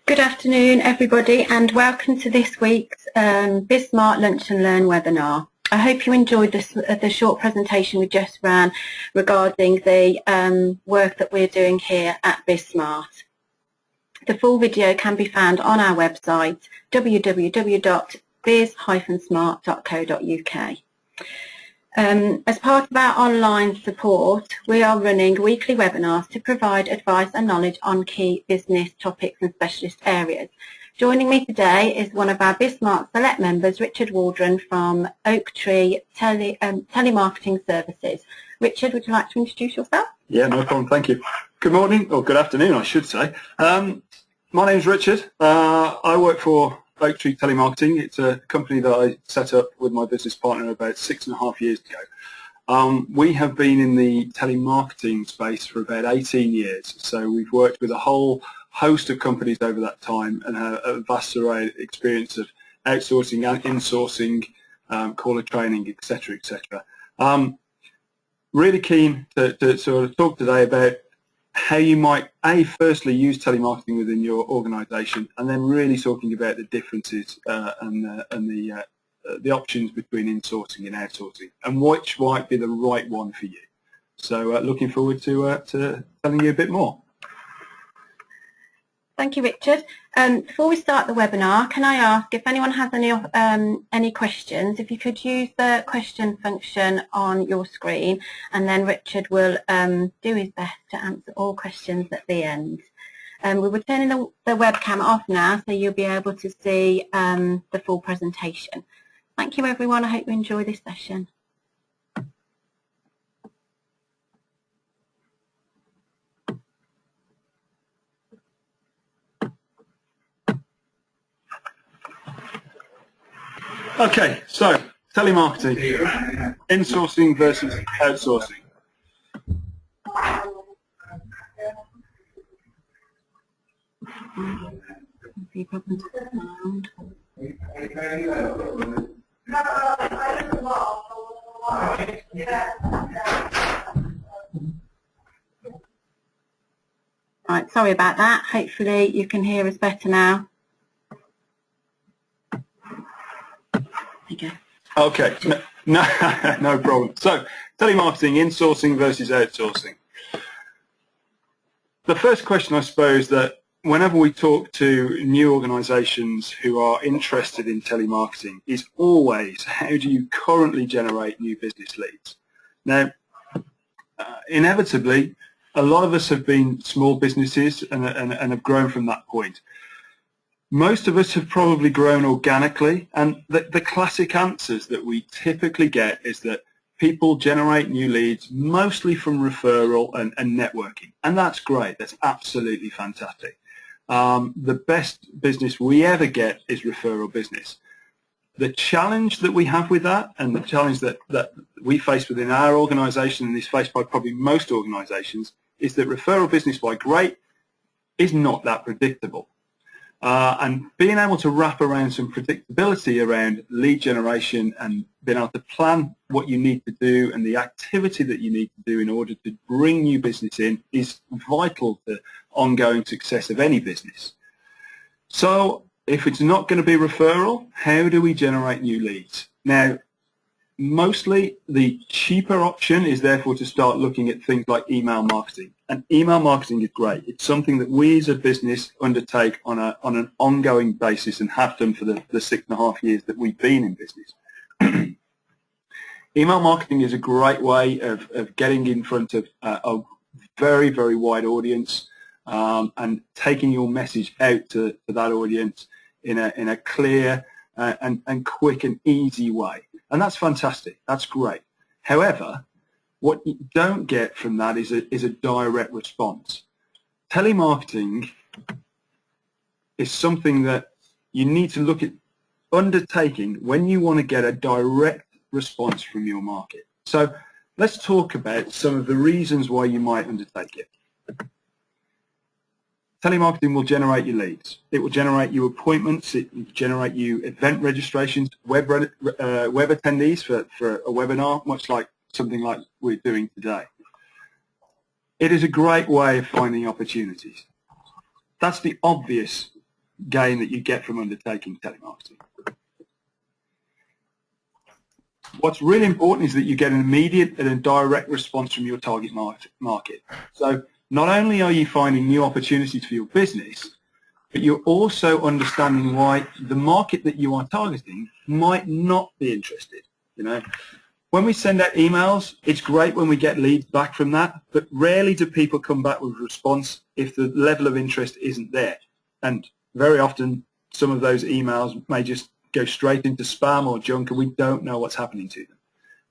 Good afternoon, everybody, and welcome to this week's BizSmart Lunch and Learn webinar. I hope you enjoyed the short presentation we just ran regarding the work that we're doing here at BizSmart. The full video can be found on our website, www.biz-smart.co.uk. As part of our online support, we are running weekly webinars to provide advice and knowledge on key business topics and specialist areas. Joining me today is one of our BizSmart Select members, Richard Waldron from Oaktree Telemarketing Services. Richard, would you like to introduce yourself? Yeah, no problem, thank you. Good morning, or good afternoon, I should say. My name is Richard. I work for Oaktree Telemarketing. It's a company that I set up with my business partner about 6.5 years ago. We have been in the telemarketing space for about 18 years, so we've worked with a whole host of companies over that time and have a vast array of experience of outsourcing and insourcing, caller training, etc., etc. Really keen to sort of talk today about how you might, firstly use telemarketing within your organisation, and then really talking about the differences and the options between insourcing and outsourcing, and which might be the right one for you. So looking forward to telling you a bit more. Thank you, Richard. Before we start the webinar, can I ask if anyone has any questions, if you could use the question function on your screen, and then Richard will do his best to answer all questions at the end. We will turn the webcam off now, so you'll be able to see the full presentation. Thank you, everyone. I hope you enjoy this session. Okay, so telemarketing, insourcing versus outsourcing. Right, sorry about that. Hopefully you can hear us better now. There you go. Okay, no problem. So, telemarketing, insourcing versus outsourcing. The first question, I suppose, that whenever we talk to new organisations who are interested in telemarketing is always, how do you currently generate new business leads? Now, inevitably, a lot of us have been small businesses and have grown from that point. Most of us have probably grown organically, and the classic answers that we typically get is that people generate new leads mostly from referral and networking, and that's great. That's absolutely fantastic. The best business we ever get is referral business. The challenge that we have with that, and the challenge that we face within our organisation and is faced by probably most organisations, is that referral business, while great, is not that predictable. And being able to wrap around some predictability around lead generation and being able to plan what you need to do and the activity that you need to do in order to bring new business in is vital to ongoing success of any business. So if it's not going to be referral, how do we generate new leads? Now, mostly the cheaper option is therefore to start looking at things like email marketing. And email marketing is great. It's something that we as a business undertake on an ongoing basis and have done for the 6.5 years that we've been in business. Email marketing is a great way of getting in front of a very, very wide audience and taking your message out to that audience in a clear and quick and easy way. And that's fantastic. That's great. However, what you don't get from that is a direct response. Telemarketing is something that you need to look at undertaking when you want to get a direct response from your market. So let's talk about some of the reasons why you might undertake it. Telemarketing will generate you leads. It will generate you appointments. It will generate you event registrations, web attendees for a webinar, much like something like we're doing today. It is a great way of finding opportunities. That's the obvious gain that you get from undertaking telemarketing. What's really important is that you get an immediate and a direct response from your target market. So not only are you finding new opportunities for your business, but you're also understanding why the market that you are targeting might not be interested. You know, when we send out emails, it's great when we get leads back from that, but rarely do people come back with a response if the level of interest isn't there. And very often, some of those emails may just go straight into spam or junk, and we don't know what's happening to them.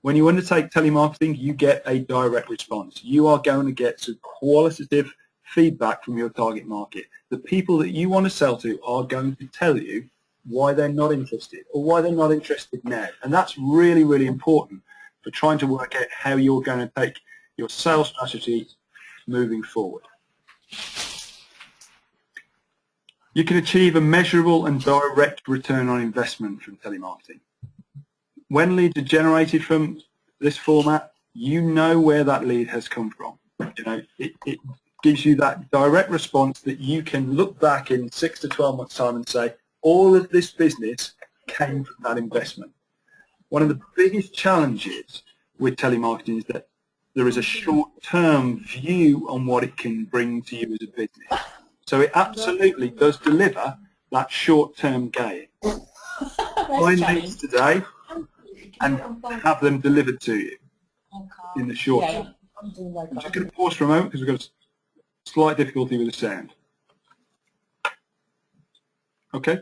When you undertake telemarketing, you get a direct response. You are going to get some qualitative feedback from your target market. The people that you want to sell to are going to tell you why they're not interested or why they're not interested now. And that's really, really important for trying to work out how you're going to take your sales strategy moving forward. You can achieve a measurable and direct return on investment from telemarketing. When leads are generated from this format, you know where that lead has come from. You know, it gives you that direct response that you can look back in 6 to 12 months' time and say, all of this business came from that investment. One of the biggest challenges with telemarketing is that there is a short-term view on what it can bring to you as a business. So it absolutely does deliver that short-term gain. Find leads today and have them delivered to you in the short term. I'm just going to pause for a moment because we've got a slight difficulty with the sound. Okay?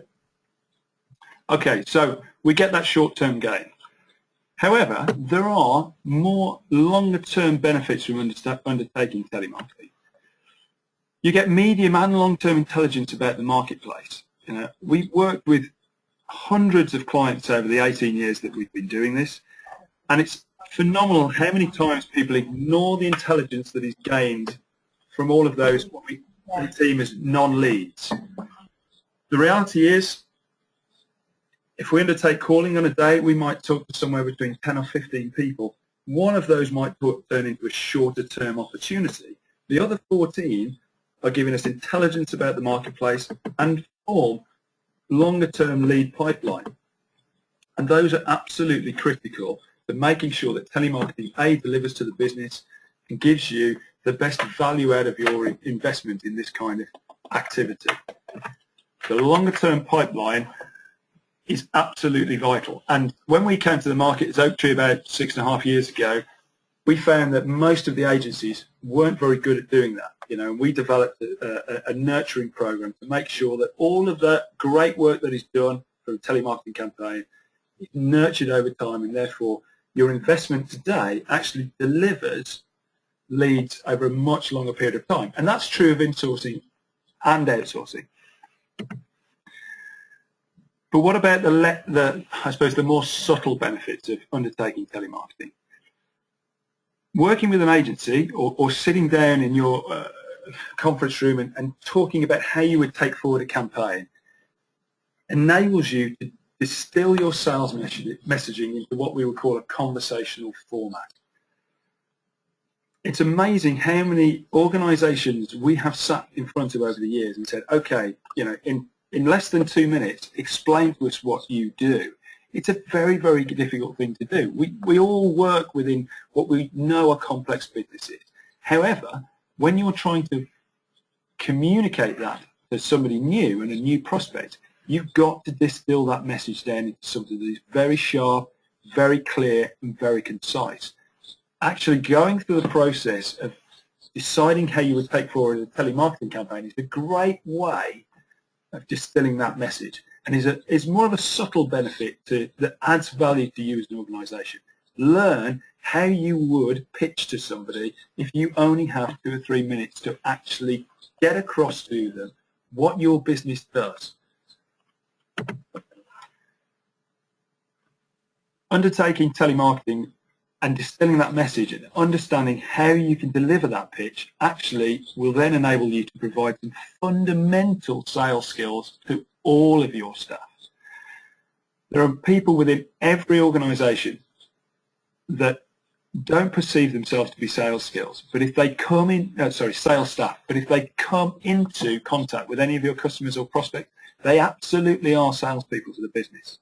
Okay, so we get that short-term gain. However, there are more longer-term benefits from undertaking telemarketing. You get medium and long-term intelligence about the marketplace. You know, we've worked with hundreds of clients over the 18 years that we've been doing this, and it's phenomenal how many times people ignore the intelligence that is gained from all of those what we deem as non-leads. The reality is, if we undertake calling on a day, we might talk to somewhere between 10 or 15 people. One of those might turn into a shorter-term opportunity. The other 14 are giving us intelligence about the marketplace and form longer-term lead pipeline. And those are absolutely critical for making sure that telemarketing A, delivers to the business and gives you the best value out of your investment in this kind of activity. The longer-term pipeline is absolutely vital. And when we came to the market as Oaktree about 6.5 years ago, we found that most of the agencies weren't very good at doing that. You know, we developed a nurturing program to make sure that all of the great work that is done for a telemarketing campaign is nurtured over time, and therefore your investment today actually delivers leads over a much longer period of time. And that's true of insourcing and outsourcing. But what about I suppose the more subtle benefits of undertaking telemarketing? Working with an agency or sitting down in your conference room and talking about how you would take forward a campaign enables you to distill your sales messaging into what we would call a conversational format. It's amazing how many organizations we have sat in front of over the years and said, okay, you know, in less than 2 minutes, explain to us what you do. It's a very, very difficult thing to do. We all work within what we know are complex businesses. However, when you're trying to communicate that to somebody new and a new prospect, you've got to distill that message down into something that is very sharp, very clear, and very concise. Actually going through the process of deciding how you would take forward a telemarketing campaign is a great way of distilling that message, and is more of a subtle benefit that adds value to you as an organization. Learn how you would pitch to somebody if you only have 2 or 3 minutes to actually get across to them what your business does. Undertaking telemarketing and distilling that message and understanding how you can deliver that pitch actually will then enable you to provide some fundamental sales skills to all of your staff. There are people within every organization that don't perceive themselves to be sales skills, but if they come in, sales staff, but if they come into contact with any of your customers or prospects, they absolutely are salespeople to the business.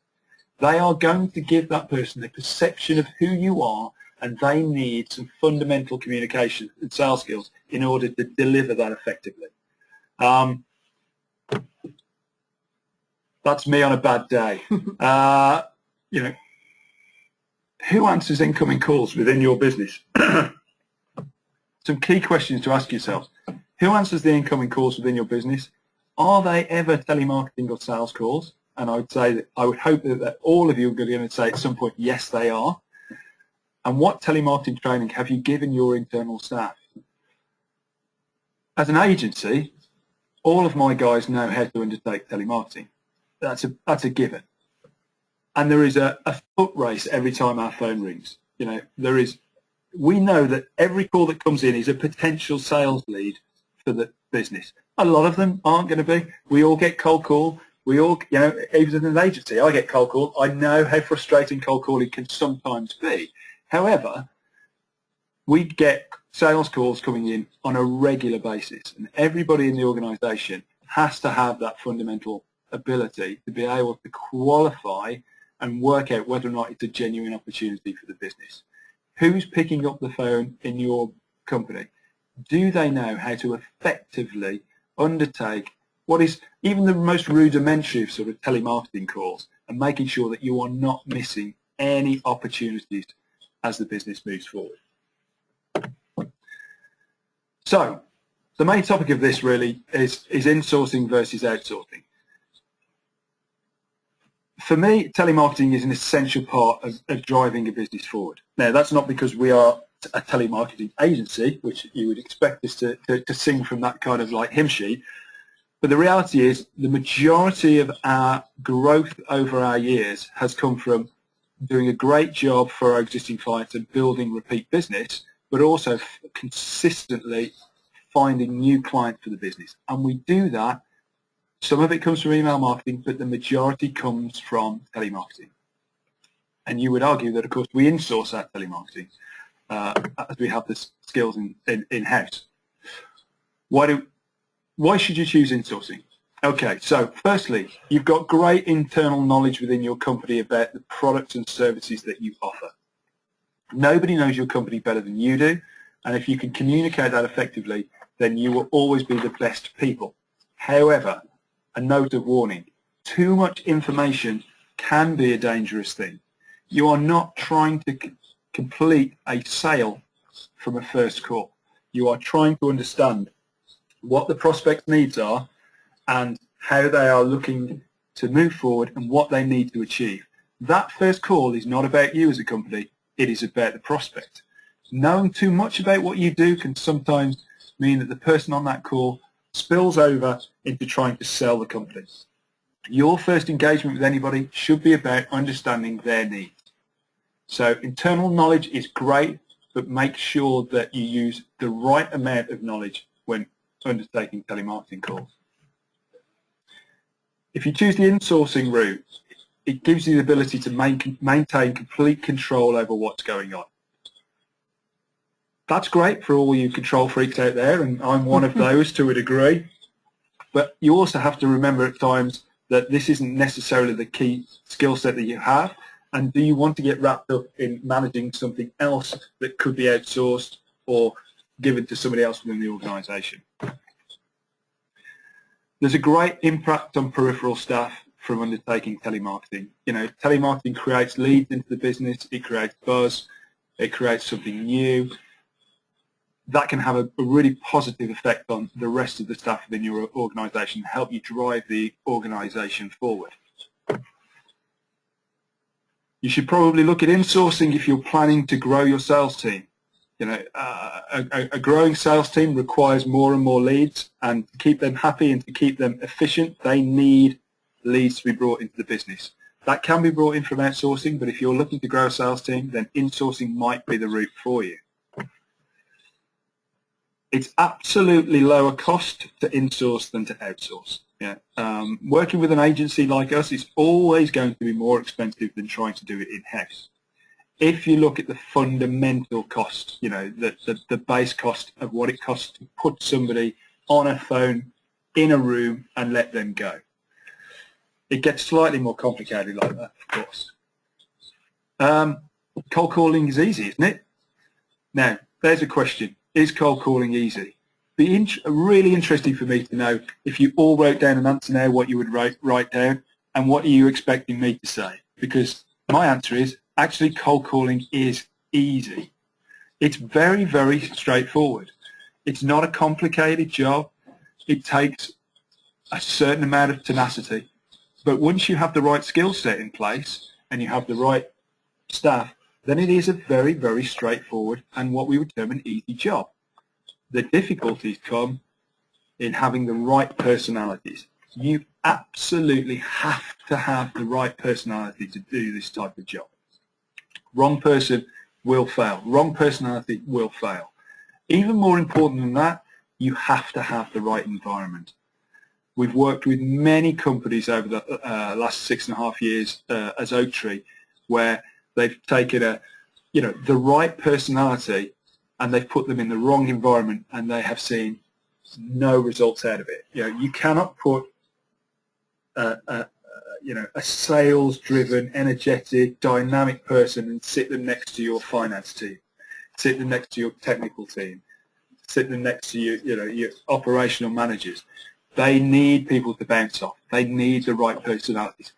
They are going to give that person a perception of who you are, and they need some fundamental communication and sales skills in order to deliver that effectively. That's me on a bad day. You know, who answers incoming calls within your business? Some key questions to ask yourself. Who answers the incoming calls within your business? Are they ever telemarketing or sales calls? And I would say that I would hope that all of you are going to say at some point, yes, they are. And what telemarketing training have you given your internal staff? As an agency, all of my guys know how to undertake telemarketing. That's a given. And there is a foot race every time our phone rings. You know, we know that every call that comes in is a potential sales lead for the business. A lot of them aren't going to be. We all get cold call. We all, you know, even as an agency, I get cold call. I know how frustrating cold calling can sometimes be. However, we get sales calls coming in on a regular basis, and everybody in the organisation has to have that fundamental ability to be able to qualify and work out whether or not it's a genuine opportunity for the business. Who's picking up the phone in your company? Do they know how to effectively undertake what is even the most rudimentary of sort of telemarketing calls, and making sure that you are not missing any opportunities as the business moves forward? So the main topic of this really is insourcing versus outsourcing. For me, telemarketing is an essential part of driving a business forward. Now, that's not because we are a telemarketing agency, which you would expect us to sing from that kind of like hymn sheet, but the reality is the majority of our growth over our years has come from doing a great job for our existing clients and building repeat business, but also consistently finding new clients for the business. And we do that. Some of it comes from email marketing, but the majority comes from telemarketing. And you would argue that, of course, we insource our telemarketing as we have the skills in-house. Why should you choose insourcing? Okay, so firstly, you've got great internal knowledge within your company about the products and services that you offer. Nobody knows your company better than you do, and if you can communicate that effectively, then you will always be the best people. However, a note of warning, too much information can be a dangerous thing. You are not trying to complete a sale from a first call. You are trying to understand what the prospect's needs are and how they are looking to move forward and what they need to achieve. That first call is not about you as a company, it is about the prospect. Knowing too much about what you do can sometimes mean that the person on that call spills over into trying to sell the company. Your first engagement with anybody should be about understanding their needs. So internal knowledge is great, but make sure that you use the right amount of knowledge when undertaking telemarketing calls. If you choose the insourcing route, it gives you the ability to maintain complete control over what's going on. That's great for all you control freaks out there, and I'm one of those to a degree. But you also have to remember at times that this isn't necessarily the key skill set that you have, and do you want to get wrapped up in managing something else that could be outsourced or given to somebody else within the organisation? There's a great impact on peripheral staff from undertaking telemarketing. You know, telemarketing creates leads into the business, it creates buzz, it creates something new. That can have a really positive effect on the rest of the staff within your organisation, help you drive the organisation forward. You should probably look at insourcing if you're planning to grow your sales team. You know, a growing sales team requires more and more leads, and to keep them happy and to keep them efficient, they need leads to be brought into the business. That can be brought in from outsourcing, but if you're looking to grow a sales team, then insourcing might be the route for you. It's absolutely lower cost to insource than to outsource. Yeah. Working with an agency like us is always going to be more expensive than trying to do it in-house. if you look at the fundamental cost, you know, the base cost of what it costs to put somebody on a phone in a room and let them go. It gets slightly more complicated like that, of course. Cold calling is easy, isn't it? Now, there's a question. Is cold calling easy? Be really interesting for me to know if you all wrote down an answer now, what you would write down, and what are you expecting me to say? Because my answer is, actually, cold calling is easy. It's very, very straightforward. It's not a complicated job. It takes a certain amount of tenacity. But once you have the right skill set in place and you have the right staff, then it is a very, very straightforward and what we would term an easy job. The difficulties come in having the right personalities. You absolutely have to have the right personality to do this type of job. Wrong person will fail. Wrong personality will fail. Even more important than that, you have to have the right environment. We've worked with many companies over the last 6.5 years as Oaktree, where they've taken the right personality and they've put them in the wrong environment, and they have seen no results out of it. You know, you cannot put a sales-driven, energetic, dynamic person and sit them next to your finance team, sit them next to your technical team, sit them next to your operational managers. They need people to bounce off. They need the right personalities.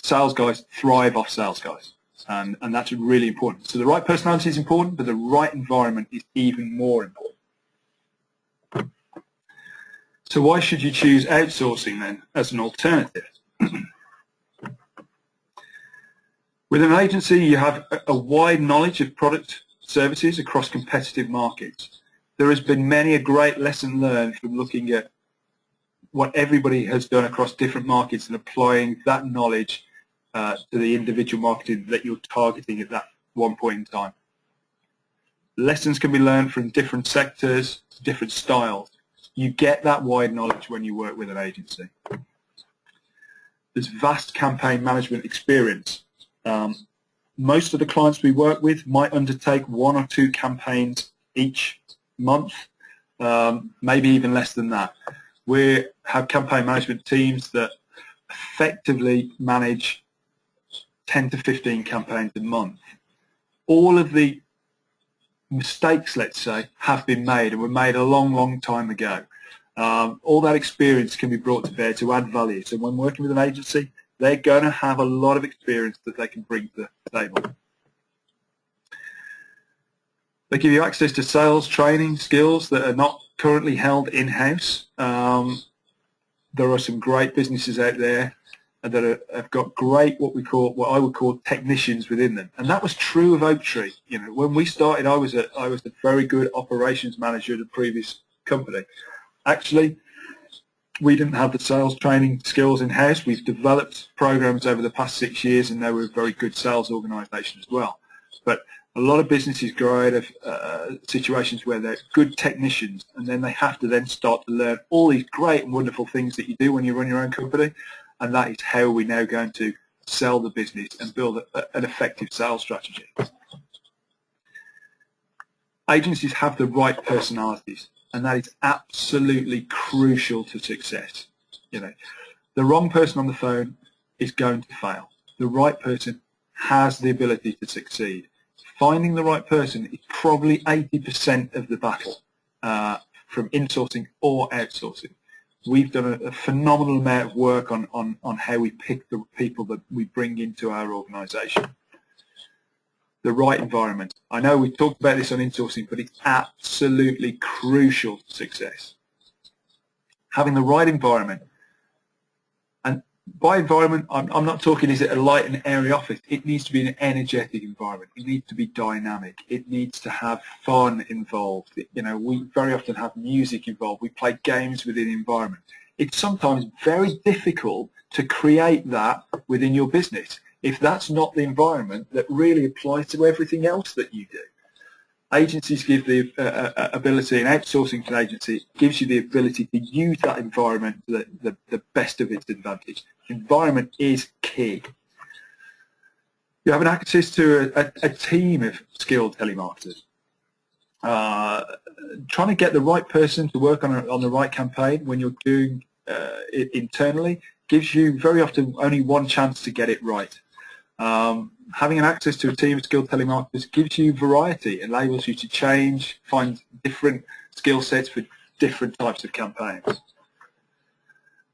Sales guys thrive off sales guys, and that's really important. So the right personality is important, but the right environment is even more important. So why should you choose outsourcing then as an alternative? With an agency, you have a wide knowledge of product services across competitive markets. There has been many a great lesson learned from looking at what everybody has done across different markets and applying that knowledge to the individual marketing that you're targeting at that one point in time. Lessons can be learned from different sectors, different styles. You get that wide knowledge when you work with an agency. There's vast campaign management experience. Most of the clients we work with might undertake 1 or 2 campaigns each month, maybe even less than that. We have campaign management teams that effectively manage 10 to 15 campaigns a month. All of the mistakes, let's say, have been made and were made a long, long time ago. All that experience can be brought to bear to add value. So when working with an agency, they're going to have a lot of experience that they can bring to the table. They give you access to sales, training, skills that are not currently held in-house. There are some great businesses out there that have got great what I would call technicians within them, and that was true of Oaktree. You know, when we started, I was a very good operations manager at a previous company. Actually, we didn't have the sales training skills in-house. We've developed programs over the past 6 years, and now we're a very good sales organisation as well. But a lot of businesses grow out of situations where they're good technicians, and then they have to then start to learn all these great and wonderful things that you do when you run your own company, and that is how we're now going to sell the business and build an effective sales strategy. Agencies have the right personalities, and that is absolutely crucial to success. You know, the wrong person on the phone is going to fail. The right person has the ability to succeed. Finding the right person is probably 80% of the battle from insourcing or outsourcing. We've done a phenomenal amount of work on how we pick the people that we bring into our organisation. The right environment. I know we talked about this on insourcing, but it's absolutely crucial to success. Having the right environment. And by environment, I'm not talking is it a light and airy office. It needs to be an energetic environment. It needs to be dynamic. It needs to have fun involved. You know, we very often have music involved. We play games within the environment. It's sometimes very difficult to create that within your business if that's not the environment that really applies to everything else that you do. Agencies give the ability, and outsourcing to an agency gives you the ability to use that environment to the best of its advantage. Environment is key. You have access to a team of skilled telemarketers. Trying to get the right person to work on the right campaign when you're doing it internally gives you very often only one chance to get it right. Having an access to a team of skilled telemarketers gives you variety, enables you to change, find different skill sets for different types of campaigns.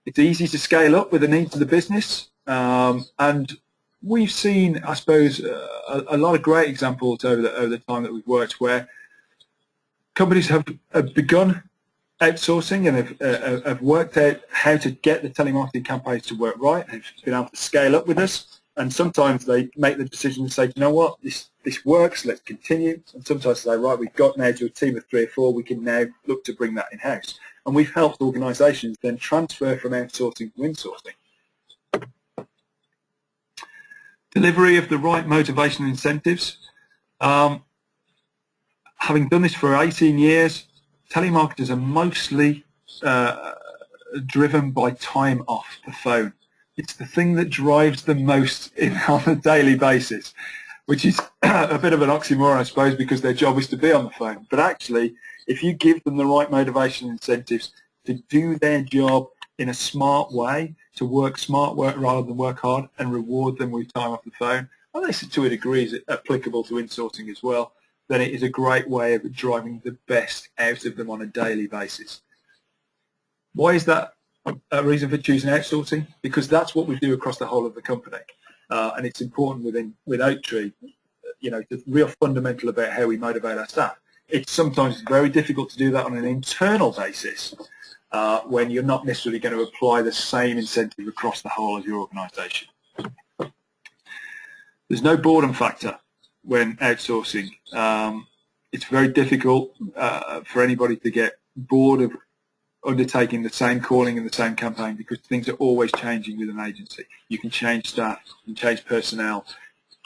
It's easy to scale up with the needs of the business, and we've seen, I suppose, a lot of great examples over the time that we've worked where companies have begun outsourcing and have worked out how to get the telemarketing campaigns to work right, and have been able to scale up with us. And sometimes they make the decision and say, you know what, this works, let's continue. And sometimes they say, right, we've got now to a team of 3 or 4, we can now look to bring that in-house. And we've helped organisations then transfer from outsourcing to insourcing. Delivery of the right motivation and incentives. Having done this for 18 years, telemarketers are mostly driven by time off the phone. It's the thing that drives them most on a daily basis, which is a bit of an oxymoron, I suppose, because their job is to be on the phone. But actually, if you give them the right motivation and incentives to do their job in a smart way, to work smart work rather than work hard, and reward them with time off the phone, and this to a degree is applicable to insourcing as well, then it is a great way of driving the best out of them on a daily basis. Why is that a reason for choosing outsourcing? Because that's what we do across the whole of the company, and it's important with Oaktree, you know, the real fundamental about how we motivate our staff. It's sometimes very difficult to do that on an internal basis when you're not necessarily going to apply the same incentive across the whole of your organisation. There's no boredom factor when outsourcing. It's very difficult for anybody to get bored of undertaking the same calling and the same campaign, because things are always changing with an agency. You can change staff, you can change personnel,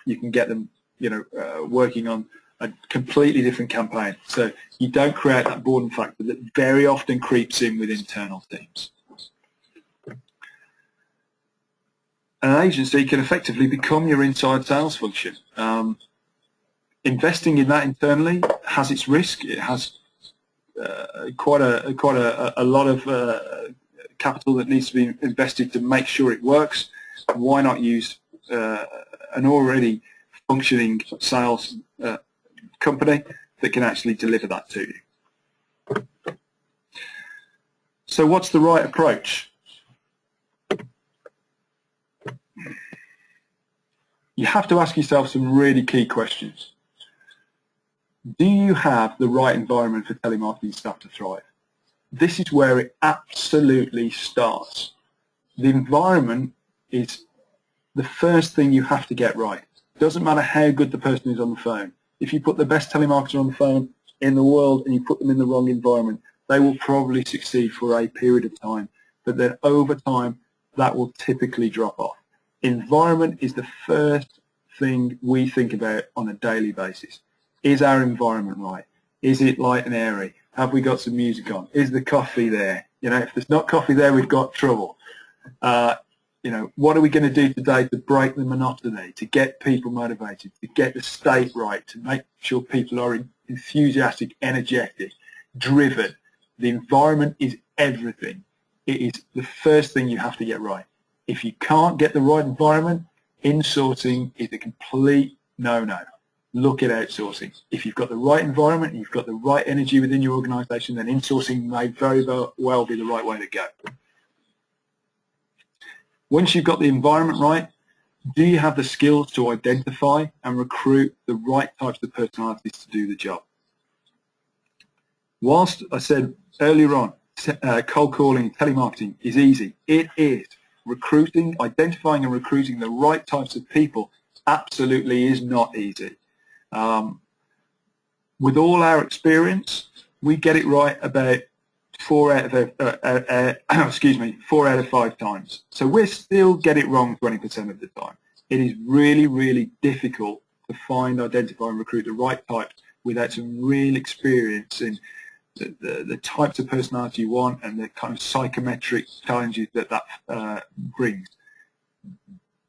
you can get them, you know, working on a completely different campaign. So you don't create that boredom factor that very often creeps in with internal teams. An agency can effectively become your inside sales function. Investing in that internally has its risk. It has quite a lot of capital that needs to be invested to make sure it works. Why not use an already functioning sales company that can actually deliver that to you? So what's the right approach? You have to ask yourself some really key questions. Do you have the right environment for telemarketing staff to thrive? This is where it absolutely starts. The environment is the first thing you have to get right. It doesn't matter how good the person is on the phone. If you put the best telemarketer on the phone in the world and you put them in the wrong environment, they will probably succeed for a period of time, but then over time that will typically drop off. Environment is the first thing we think about on a daily basis. Is our environment right? Is it light and airy? Have we got some music on? Is the coffee there? You know, if there's not coffee there, we've got trouble. You know, what are we going to do today to break the monotony, to get people motivated, to get the state right, to make sure people are enthusiastic, energetic, driven? The environment is everything. It is the first thing you have to get right. If you can't get the right environment, insourcing is a complete no-no. Look at outsourcing. If you've got the right environment and you've got the right energy within your organisation, then insourcing may very well be the right way to go. Once you've got the environment right, do you have the skills to identify and recruit the right types of personalities to do the job? Whilst I said earlier on, cold calling and telemarketing is easy, it is. Recruiting, identifying and recruiting the right types of people absolutely is not easy. With all our experience, we get it right about 4 out of 5 times. So we still get it wrong 20% of the time. It is really, really difficult to find, identify and recruit the right types without some real experience in the types of personality you want and the kind of psychometric challenges that brings.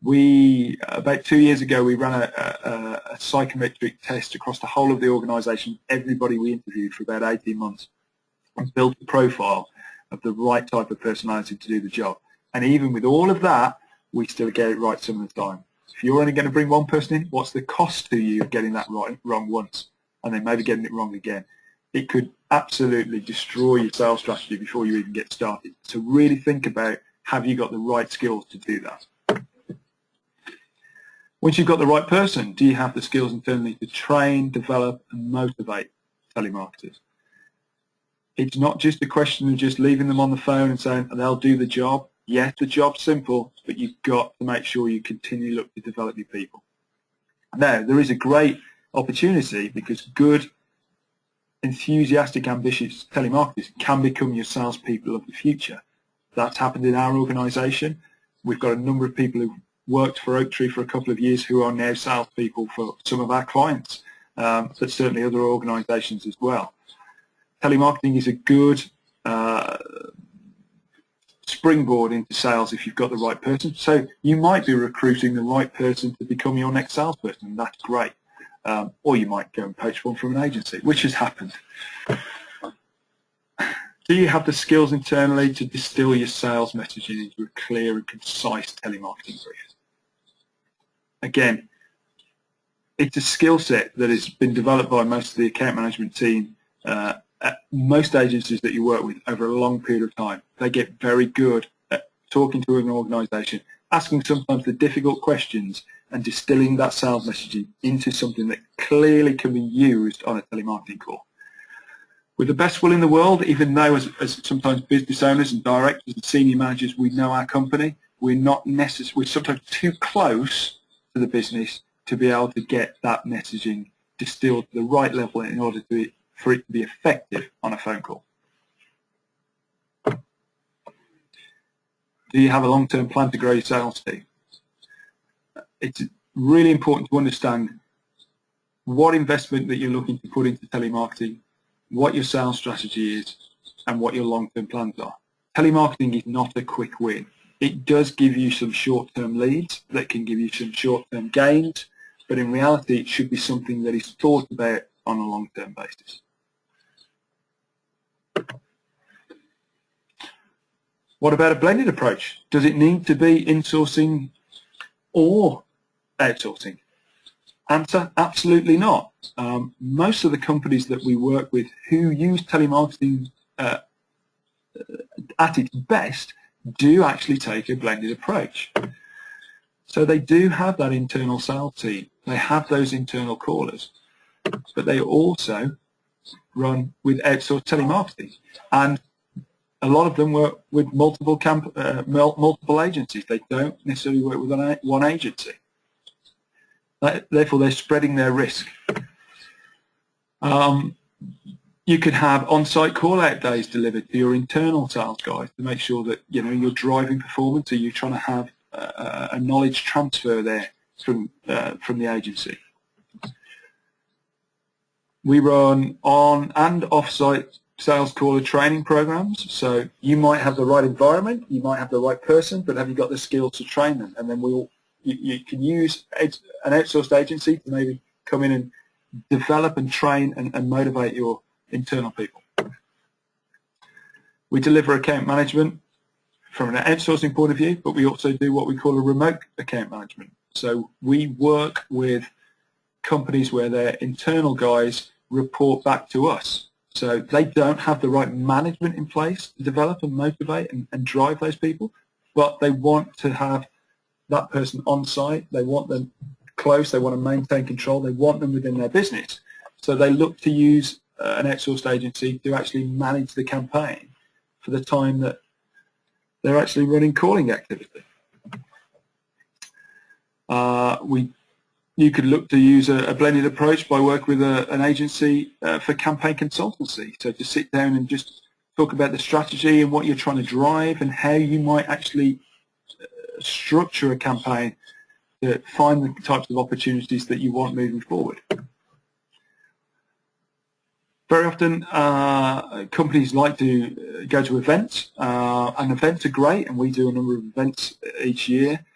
About 2 years ago, we ran a psychometric test across the whole of the organisation, everybody we interviewed for about 18 months, and built a profile of the right type of personality to do the job. And even with all of that, we still get it right some of the time. If you're only going to bring one person in, what's the cost to you of getting that wrong once and then maybe getting it wrong again? It could absolutely destroy your sales strategy before you even get started. So really think about, have you got the right skills to do that? Once you've got the right person, do you have the skills internally to train, develop, and motivate telemarketers? It's not just a question of just leaving them on the phone and saying they'll do the job. Yes, the job's simple, but you've got to make sure you continue to look to develop your people. Now, there is a great opportunity because good, enthusiastic, ambitious telemarketers can become your salespeople of the future. That's happened in our organisation. We've got a number of people who've worked for Oaktree for a couple of years who are now salespeople for some of our clients, but certainly other organisations as well. Telemarketing is a good springboard into sales if you've got the right person. So you might be recruiting the right person to become your next salesperson, and that's great. Or you might go and poach one from an agency, which has happened. Do you have the skills internally to distill your sales messaging into a clear and concise telemarketing brief? Again, it's a skill set that has been developed by most of the account management team at most agencies that you work with over a long period of time. They get very good at talking to an organisation, asking sometimes the difficult questions and distilling that sales messaging into something that clearly can be used on a telemarketing call. With the best will in the world, even though as sometimes business owners and directors and senior managers, we know our company, we're sometimes too close to the business to be able to get that messaging distilled to the right level in order for it to be effective on a phone call. Do you have a long-term plan to grow your sales team? It's really important to understand what investment that you're looking to put into telemarketing, what your sales strategy is, and what your long-term plans are. Telemarketing is not a quick win. It does give you some short-term leads that can give you some short-term gains, but in reality it should be something that is thought about on a long-term basis. What about a blended approach? Does it need to be insourcing or outsourcing? Answer, absolutely not. Most of the companies that we work with who use telemarketing at its best do actually take a blended approach. So they do have that internal sales team. They have those internal callers, but they also run with outsourced telemarketing. And a lot of them work with multiple agencies. They don't necessarily work with one agency. Therefore, they're spreading their risk. You could have on-site call-out days delivered to your internal sales guys to make sure that you're driving performance, or you're trying to have a knowledge transfer there from the agency. We run on and off-site sales caller training programs. So you might have the right environment, you might have the right person, but have you got the skills to train them? And then you can use an outsourced agency to maybe come in and develop and train and motivate your internal people. We deliver account management from an outsourcing point of view, but we also do what we call a remote account management. So we work with companies where their internal guys report back to us. So they don't have the right management in place to develop and motivate and drive those people, but they want to have that person on site. They want them close. They want to maintain control. They want them within their business. So they look to use an outsourced agency to actually manage the campaign for the time that they're actually running calling activity. You could look to use a blended approach by working with an agency for campaign consultancy. So to sit down and just talk about the strategy and what you're trying to drive and how you might actually structure a campaign to find the types of opportunities that you want moving forward. Very often companies like to go to events, and events are great, and we do a number of events each year.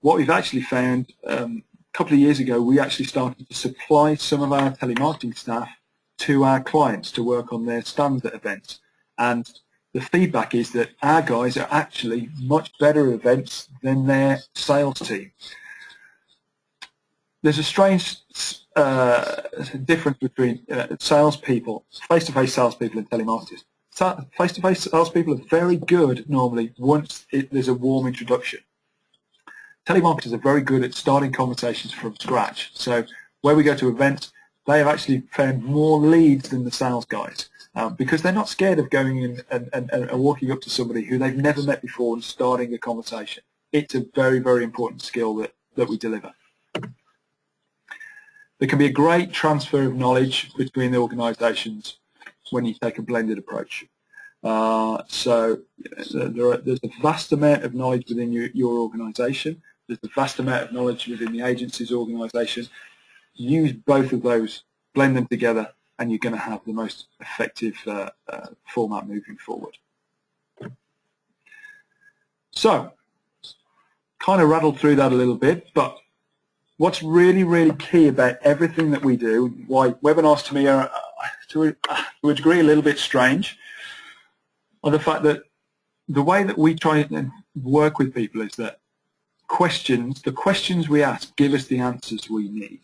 what we've actually found, a couple of years ago, we actually started to supply some of our telemarketing staff to our clients to work on their stands at events. And the feedback is that our guys are actually much better at events than their sales team. There's a strange difference between salespeople, face-to-face salespeople and telemarketers. Face-to-face salespeople are very good normally once there's a warm introduction. Telemarketers are very good at starting conversations from scratch. So where we go to events, they have actually found more leads than the sales guys because they're not scared of going in and walking up to somebody who they've never met before and starting a conversation. It's a very, very important skill that we deliver. There can be a great transfer of knowledge between the organisations when you take a blended approach. There's a vast amount of knowledge within your organisation. There's a vast amount of knowledge within the agency's organisation. Use both of those, blend them together, and you're going to have the most effective format moving forward. So, kind of rattled through that a little bit, but what's really, really key about everything that we do, why webinars to me are, to a degree, a little bit strange, are the fact that the way that we try and work with people is that the questions we ask give us the answers we need.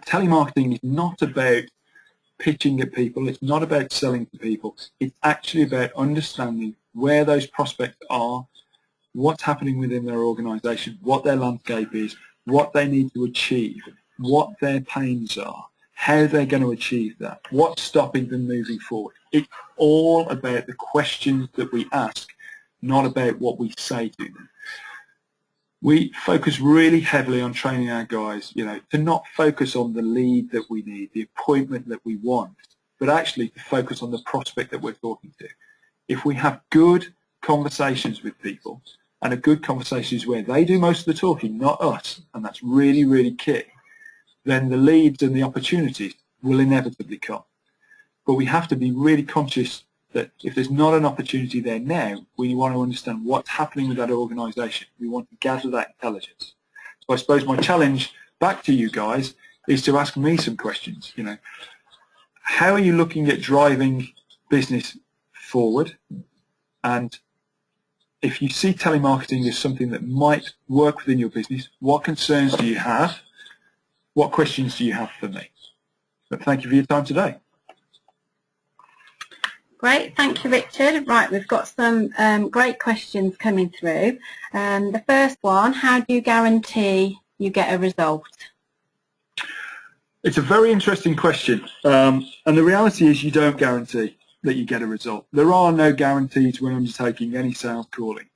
Telemarketing is not about pitching at people, it's not about selling to people, it's actually about understanding where those prospects are, what's happening within their organisation, what their landscape is, what they need to achieve, what their pains are, how they're going to achieve that, what's stopping them moving forward. It's all about the questions that we ask, not about what we say to them. We focus really heavily on training our guys, to not focus on the lead that we need, the appointment that we want, but actually to focus on the prospect that we're talking to. If we have good conversations with people, and a good conversation is where they do most of the talking, not us, and that's really, really key, then the leads and the opportunities will inevitably come. But we have to be really conscious that if there's not an opportunity there now, we want to understand what's happening with that organisation. We want to gather that intelligence. So I suppose my challenge back to you guys is to ask me some questions. How are you looking at driving business forward? And if you see telemarketing as something that might work within your business, what concerns do you have? What questions do you have for me? But thank you for your time today. Great, thank you, Richard. Right, we've got some great questions coming through. The first one, how do you guarantee you get a result? It's a very interesting question, and the reality is you don't guarantee that you get a result. There are no guarantees when undertaking any sales calling.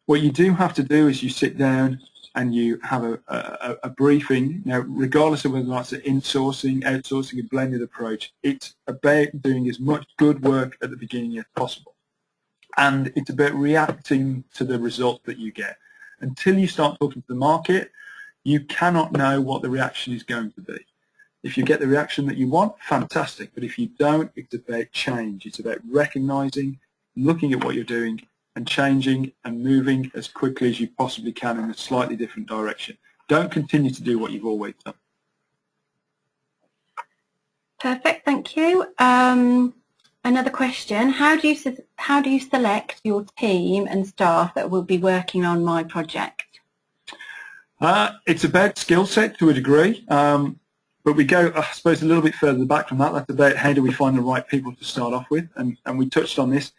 What you do have to do is you sit down and you have a briefing. Now, regardless of whether that's an insourcing, outsourcing, a blended approach, it's about doing as much good work at the beginning as possible. And it's about reacting to the result that you get. Until you start talking to the market, you cannot know what the reaction is going to be. If you get the reaction that you want, fantastic. But if you don't, it's about change. It's about recognizing, looking at what you're doing, and changing and moving as quickly as you possibly can in a slightly different direction. Don't continue to do what you've always done. Perfect, thank you. Another question, how do you select your team and staff that will be working on my project? It's about skill set to a degree, but we go, I suppose, a little bit further back from that. That's about how do we find the right people to start off with, and we touched on this.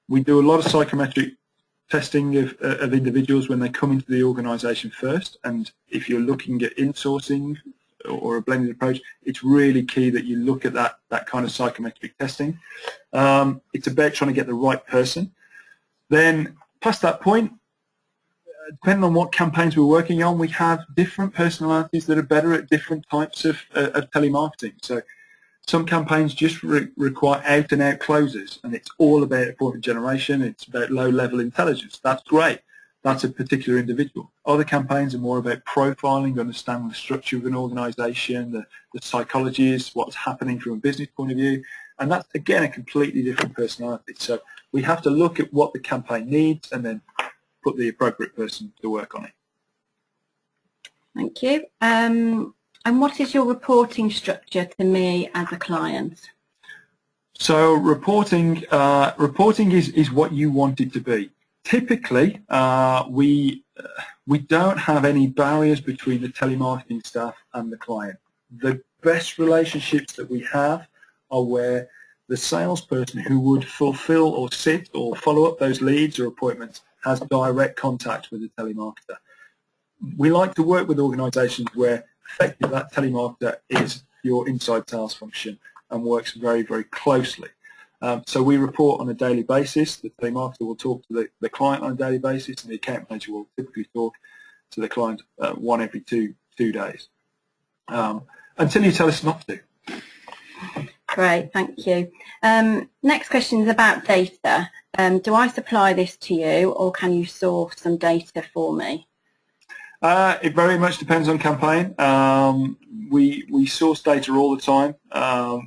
We do a lot of psychometric testing of individuals when they come into the organisation first, and if you're looking at insourcing or a blended approach, it's really key that you look at that kind of psychometric testing. It's about trying to get the right person. Then past that point, depending on what campaigns we're working on, we have different personalities that are better at different types of telemarketing. So some campaigns just require out-and-out closers, and it's all about appointment generation. It's about low-level intelligence. That's great. That's a particular individual. Other campaigns are more about profiling, understanding the structure of an organisation, the psychology is what's happening from a business point of view, and that's, again, a completely different personality. So we have to look at what the campaign needs and then put the appropriate person to work on it. Thank you. And what is your reporting structure to me as a client? So reporting is what you want it to be. Typically, we don't have any barriers between the telemarketing staff and the client. The best relationships that we have are where the salesperson who would fulfill or sit or follow up those leads or appointments has direct contact with the telemarketer. We like to work with organisations where effectively that telemarketer is your inside sales function and works very, very closely. So we report on a daily basis. The telemarketer will talk to the client on a daily basis, and the account manager will typically talk to the client one every two days, until you tell us not to. Great, thank you. Next question is about data. Do I supply this to you, or can you source some data for me? It very much depends on campaign. We source data all the time.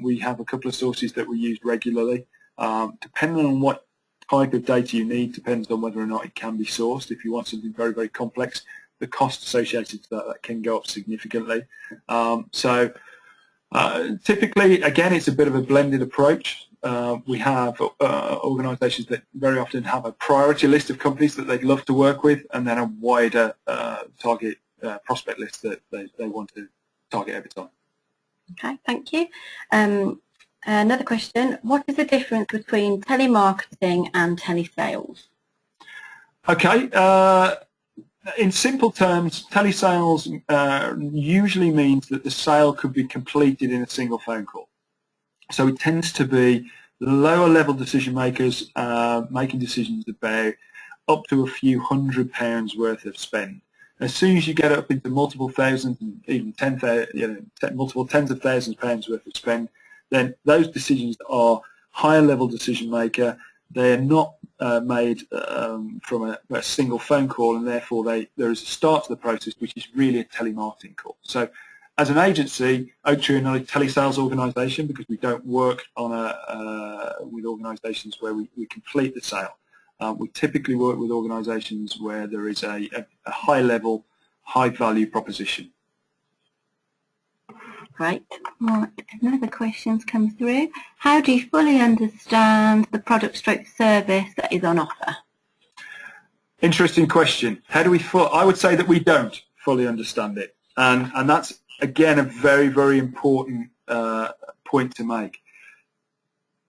We have a couple of sources that we use regularly. Depending on what type of data you need, depends on whether or not it can be sourced. If you want something very, very complex, the cost associated to that can go up significantly. Typically, again, it's a bit of a blended approach. We have organisations that very often have a priority list of companies that they'd love to work with, and then a wider target prospect list that they want to target over time. Okay, thank you. Another question, what is the difference between telemarketing and telesales? Okay, in simple terms, telesales usually means that the sale could be completed in a single phone call. So it tends to be lower level decision makers making decisions about up to a few £100 worth of spend. As soon as you get up into multiple thousands and even multiple tens of thousands of pounds worth of spend, then those decisions are higher level decision maker. They're not made from a single phone call, and therefore there is a start to the process which is really a telemarketing call. So as an agency, Oaktree are not a telesales organisation because we don't work on with organisations where we complete the sale. We typically work with organisations where there is a high-level, high-value proposition. Great. Right. Another question's come through. How do you fully understand the product/service that is on offer? Interesting question. How do we? I would say that we don't fully understand it, and that's again a very, very important point to make.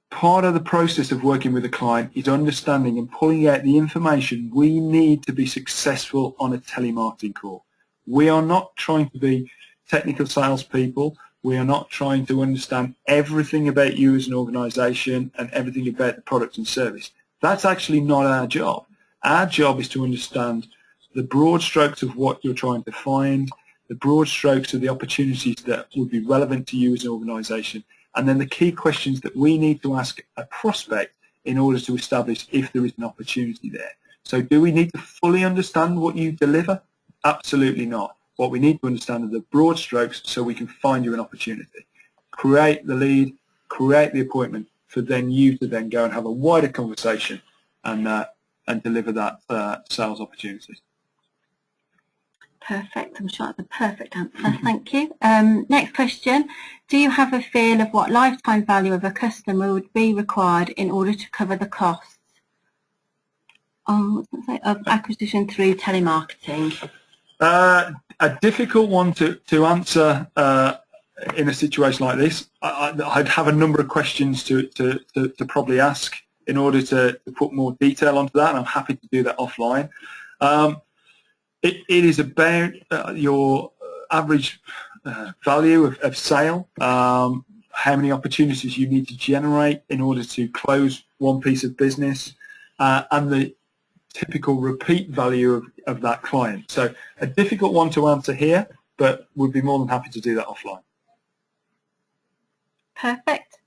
Part of the process of working with a client is understanding and pulling out the information we need to be successful on a telemarketing call. We are not trying to be technical salespeople. We are not trying to understand everything about you as an organisation and everything about the product and service. That's actually not our job. Our job is to understand the broad strokes of what you're trying to find, the broad strokes of the opportunities that would be relevant to you as an organisation, and then the key questions that we need to ask a prospect in order to establish if there is an opportunity there. So do we need to fully understand what you deliver? Absolutely not. What we need to understand are the broad strokes so we can find you an opportunity. Create the lead, create the appointment for then you to then go and have a wider conversation and deliver that sales opportunity. Perfect. I'm sure that's a perfect answer. Thank you. Next question. Do you have a feel of what lifetime value of a customer would be required in order to cover the costs of acquisition through telemarketing? A difficult one to answer in a situation like this. I'd have a number of questions to probably ask in order to put more detail onto that, and I'm happy to do that offline. It is about your average value of sale, how many opportunities you need to generate in order to close one piece of business, and the typical repeat value of that client. So a difficult one to answer here, but we'd be more than happy to do that offline. Perfect.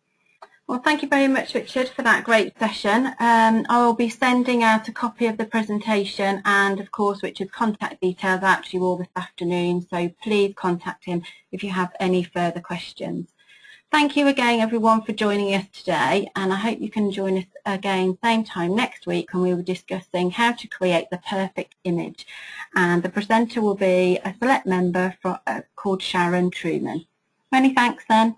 Well, thank you very much, Richard, for that great session. I will be sending out a copy of the presentation and, of course, Richard's contact details out to you all this afternoon, so please contact him if you have any further questions. Thank you again, everyone, for joining us today, and I hope you can join us again same time next week when we will be discussing how to create the perfect image. And the presenter will be a select member called Sharon Truman. Many thanks then.